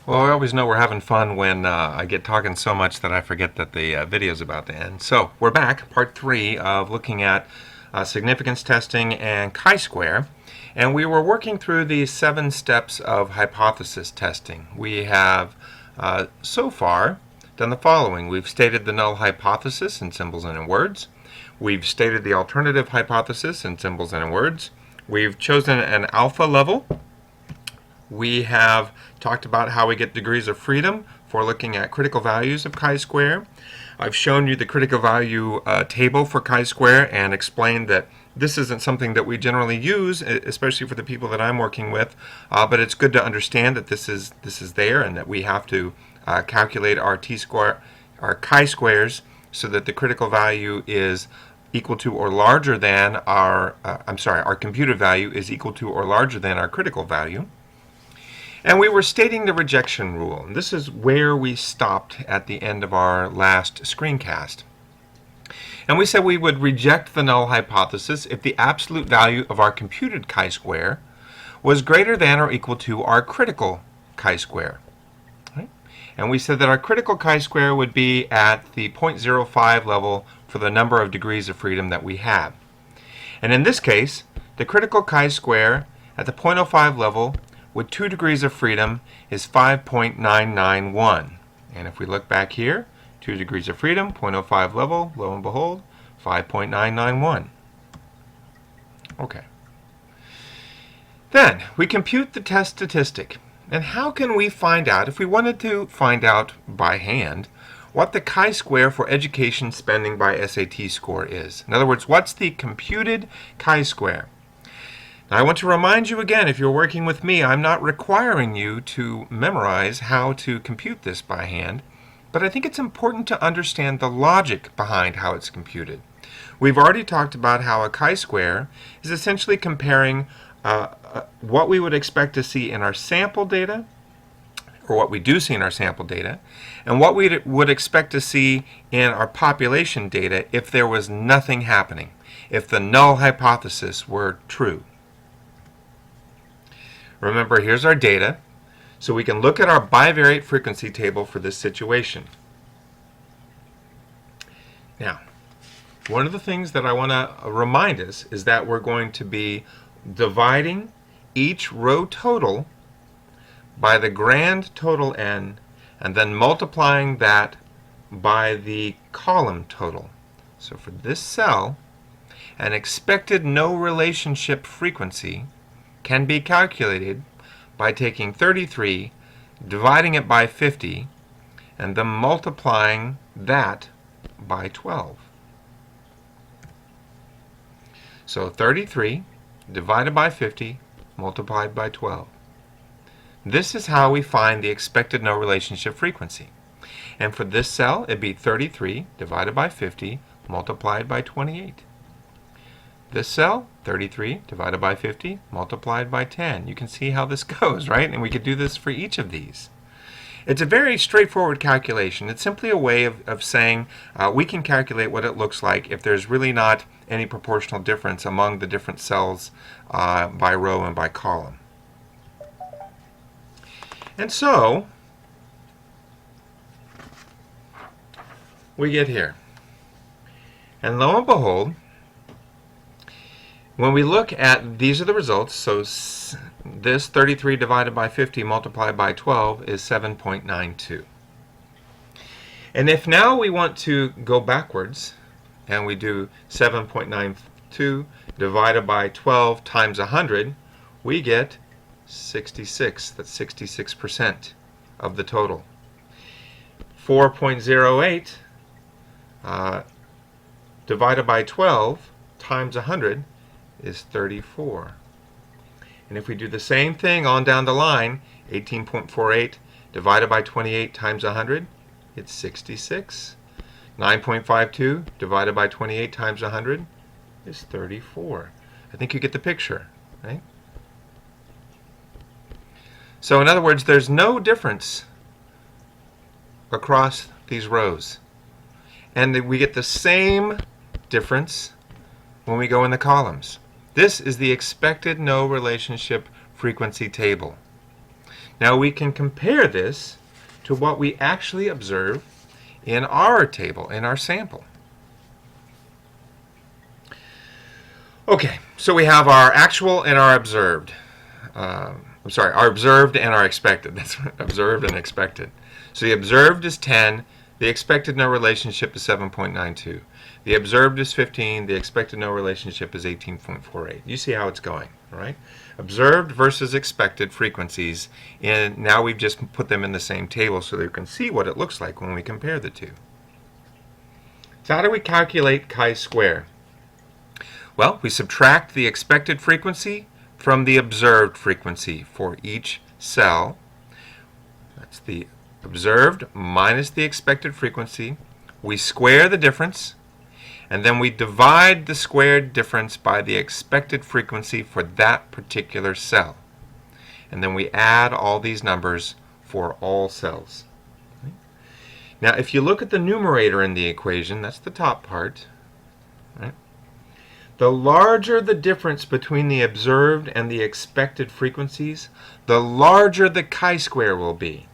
Well, I always know we're having fun when I get talking so much that I forget that the video's about to end. So we're back, part 3 of looking at significance testing and chi-square. And we were working through the 7 steps of hypothesis testing. We have so far done the following. We've stated the null hypothesis in symbols and in words. We've stated the alternative hypothesis in symbols and in words. We've chosen an alpha level. We have talked about how we get degrees of freedom for looking at critical values of chi-square. I've shown you the critical value table for chi-square and explained that this isn't something that we generally use, especially for the people that I'm working with, but it's good to understand that this is there and that we have to calculate our chi-squares so that the critical value is equal to or larger than our computed value is equal to or larger than our critical value. And we were stating the rejection rule. And this is where we stopped at the end of our last screencast. And we said we would reject the null hypothesis if the absolute value of our computed chi-square was greater than or equal to our critical chi-square. Right? And we said that our critical chi-square would be at the 0.05 level for the number of degrees of freedom that we have. And in this case, the critical chi-square at the 0.05 level with 2 degrees of freedom is 5.991. And if we look back here, 2 degrees of freedom, 0.05 level, lo and behold, 5.991. Okay. Then we compute the test statistic. And how can we find out, if we wanted to find out by hand, what the chi-square for education spending by SAT score is? In other words, what's the computed chi-square? Now, I want to remind you again, if you're working with me, I'm not requiring you to memorize how to compute this by hand, but I think it's important to understand the logic behind how it's computed. We've already talked about how a chi-square is essentially comparing what we would expect to see in our sample data, or what we do see in our sample data, and what we would expect to see in our population data if there was nothing happening, if the null hypothesis were true. Remember, here's our data, so we can look at our bivariate frequency table for this situation. Now, one of the things that I want to remind us is that we're going to be dividing each row total by the grand total n and then multiplying that by the column total. So for this cell, an expected no relationship frequency can be calculated by taking 33, dividing it by 50, and then multiplying that by 12. So 33 divided by 50 multiplied by 12. This is how we find the expected no relationship frequency. And for this cell, it'd be 33 divided by 50 multiplied by 28. This cell, 33 divided by 50 multiplied by 10. You can see how this goes, right? And we could do this for each of these. It's a very straightforward calculation. It's simply a way of saying we can calculate what it looks like if there's really not any proportional difference among the different cells by row and by column. And so we get here. And lo and behold, when we look at, these are the results, so this 33 divided by 50 multiplied by 12 is 7.92. And if now we want to go backwards, and we do 7.92 divided by 12 times 100, we get 66. That's 66% of the total. 4.08 divided by 12 times 100 is 34. And if we do the same thing on down the line, 18.48 divided by 28 times 100, it's 66. 9.52 divided by 28 times 100 is 34. I think you get the picture, right? So in other words, there's no difference across these rows. And we get the same difference when we go in the columns. This is the expected no relationship frequency table. Now we can compare this to what we actually observe in our table, in our sample. Okay, so we have our actual and our observed. Our observed and our expected. That's right, observed and expected. So the observed is 10. The expected no relationship is 7.92. The observed is 15. The expected no relationship is 18.48. You see how it's going, all right? Observed versus expected frequencies. And now we've just put them in the same table so that you can see what it looks like when we compare the two. So how do we calculate chi-square? Well, we subtract the expected frequency from the observed frequency for each cell. That's the observed minus the expected frequency. We square the difference, and then we divide the squared difference by the expected frequency for that particular cell. And then we add all these numbers for all cells. Now, if you look at the numerator in the equation, that's the top part, right? The larger the difference between the observed and the expected frequencies, the larger the chi-square will be.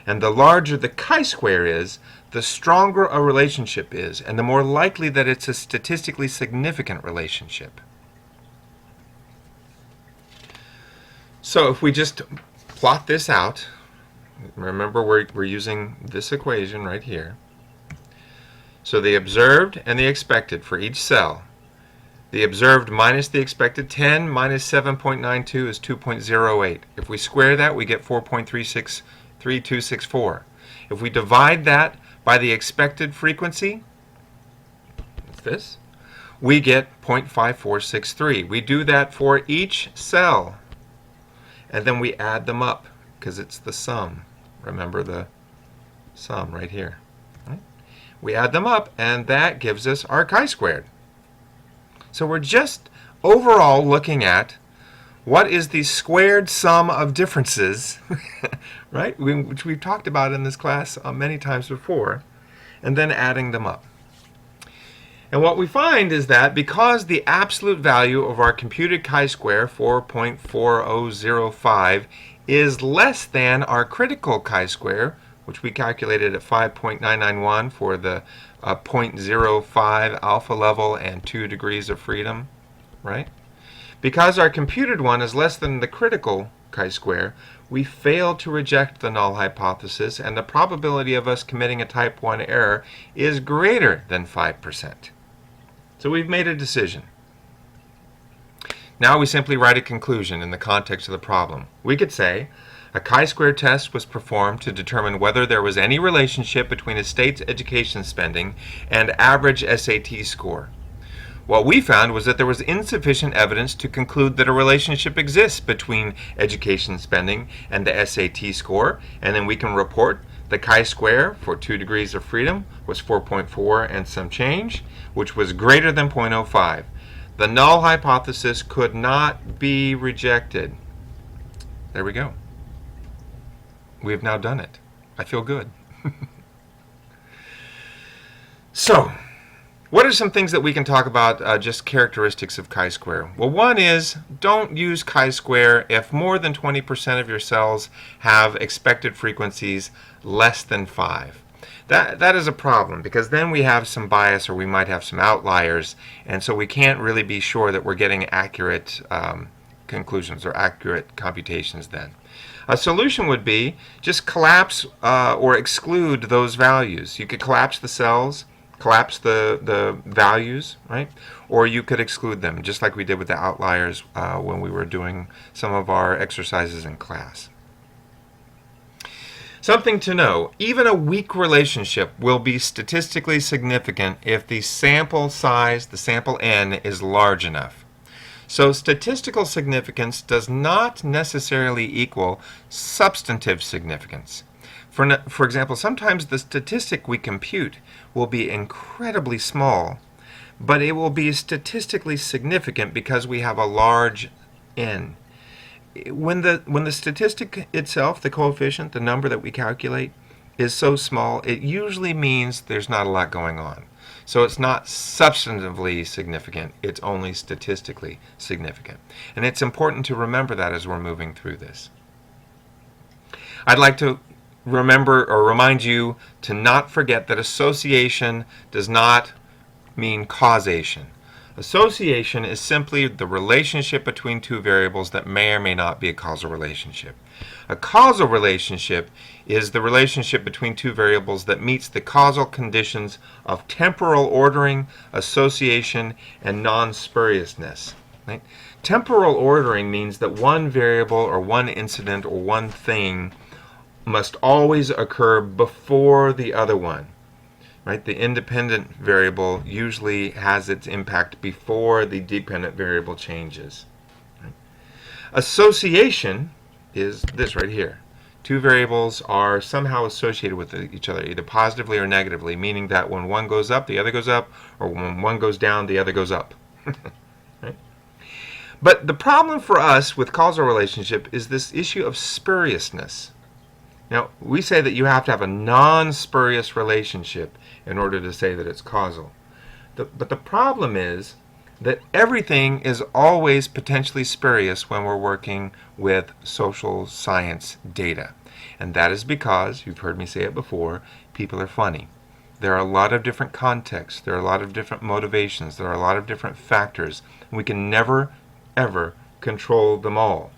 And the larger the chi-square is, the stronger a relationship is, and the more likely that it's a statistically significant relationship. So if we just plot this out, remember we're using this equation right here. So the observed and the expected for each cell. The observed minus the expected, 10 minus 7.92 is 2.08. If we square that, we get 4.363264. If we divide that by the expected frequency, this, we get 0.5463. We do that for each cell, and then we add them up because it's the sum. Remember the sum right here. Right? We add them up, and that gives us our chi-squared. So we're just overall looking at what is the squared sum of differences, right, which we've talked about in this class many times before, and then adding them up. And what we find is that because the absolute value of our computed chi-square, 4.4005, is less than our critical chi-square, which we calculated at 5.991 for the 0.05 alpha level and 2 degrees of freedom, right? Because our computed one is less than the critical chi-square, we fail to reject the null hypothesis, and the probability of us committing a type 1 error is greater than 5%. So we've made a decision. Now we simply write a conclusion in the context of the problem. We could say, a chi-square test was performed to determine whether there was any relationship between a state's education spending and average SAT score. What we found was that there was insufficient evidence to conclude that a relationship exists between education spending and the SAT score, and then we can report the chi-square for 2 degrees of freedom was 4.4 and some change, which was greater than 0.05. The null hypothesis could not be rejected. There we go. We have now done it. I feel good. So, what are some things that we can talk about, just characteristics of chi-square? Well, one is, don't use chi-square if more than 20% of your cells have expected frequencies less than 5. That is a problem, because then we have some bias, or we might have some outliers, and so we can't really be sure that we're getting accurate conclusions or accurate computations then. A solution would be just collapse or exclude those values. You could collapse the cells, collapse the values, right? Or you could exclude them, just like we did with the outliers when we were doing some of our exercises in class. Something to know, even a weak relationship will be statistically significant if the sample size, the sample n, is large enough. So statistical significance does not necessarily equal substantive significance. For example, sometimes the statistic we compute will be incredibly small, but it will be statistically significant because we have a large n. When the statistic itself, the coefficient, the number that we calculate, is so small, it usually means there's not a lot going on. So it's not substantively significant, it's only statistically significant. And it's important to remember that as we're moving through this. I'd like to remember or remind you to not forget that association does not mean causation. Association is simply the relationship between two variables that may or may not be a causal relationship. A causal relationship is the relationship between two variables that meets the causal conditions of temporal ordering, association, and non-spuriousness. Right? Temporal ordering means that one variable or one incident or one thing must always occur before the other one. Right? The independent variable usually has its impact before the dependent variable changes. Right? Association is this right here. Two variables are somehow associated with each other, either positively or negatively, meaning that when one goes up, the other goes up, or when one goes down, the other goes up. Right? But the problem for us with causal relationship is this issue of spuriousness. Now, we say that you have to have a non-spurious relationship in order to say that it's causal. But the problem is that everything is always potentially spurious when we're working with social science data. And that is because, you've heard me say it before, people are funny. There are a lot of different contexts. There are a lot of different motivations. There are a lot of different factors. And we can never, ever control them all.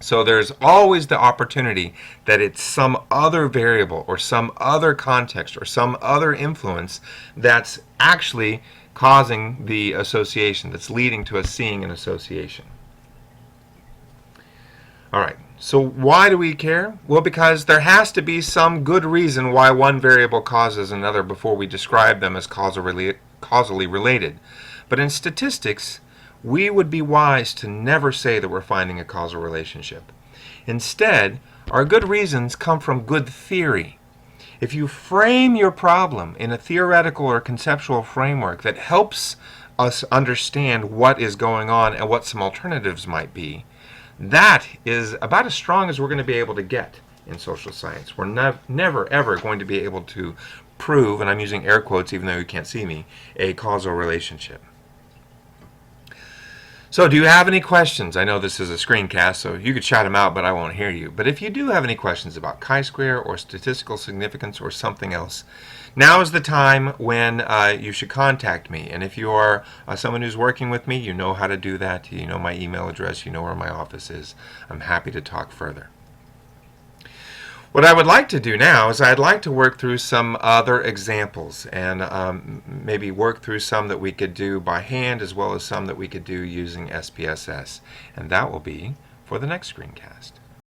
So there's always the opportunity that it's some other variable or some other context or some other influence that's actually causing the association, that's leading to us seeing an association. All right, so why do we care? Well, because there has to be some good reason why one variable causes another before we describe them as causally related. But in statistics, we would be wise to never say that we're finding a causal relationship. Instead, our good reasons come from good theory. If you frame your problem in a theoretical or conceptual framework that helps us understand what is going on and what some alternatives might be, that is about as strong as we're going to be able to get in social science. We're never, ever going to be able to prove, and I'm using air quotes even though you can't see me, a causal relationship. So do you have any questions? I know this is a screencast, so you could shout them out, but I won't hear you. But if you do have any questions about chi-square or statistical significance or something else, now is the time when you should contact me. And if you are someone who's working with me, you know how to do that. You know my email address. You know where my office is. I'm happy to talk further. What I would like to do now is I'd like to work through some other examples and maybe work through some that we could do by hand as well as some that we could do using SPSS. And that will be for the next screencast.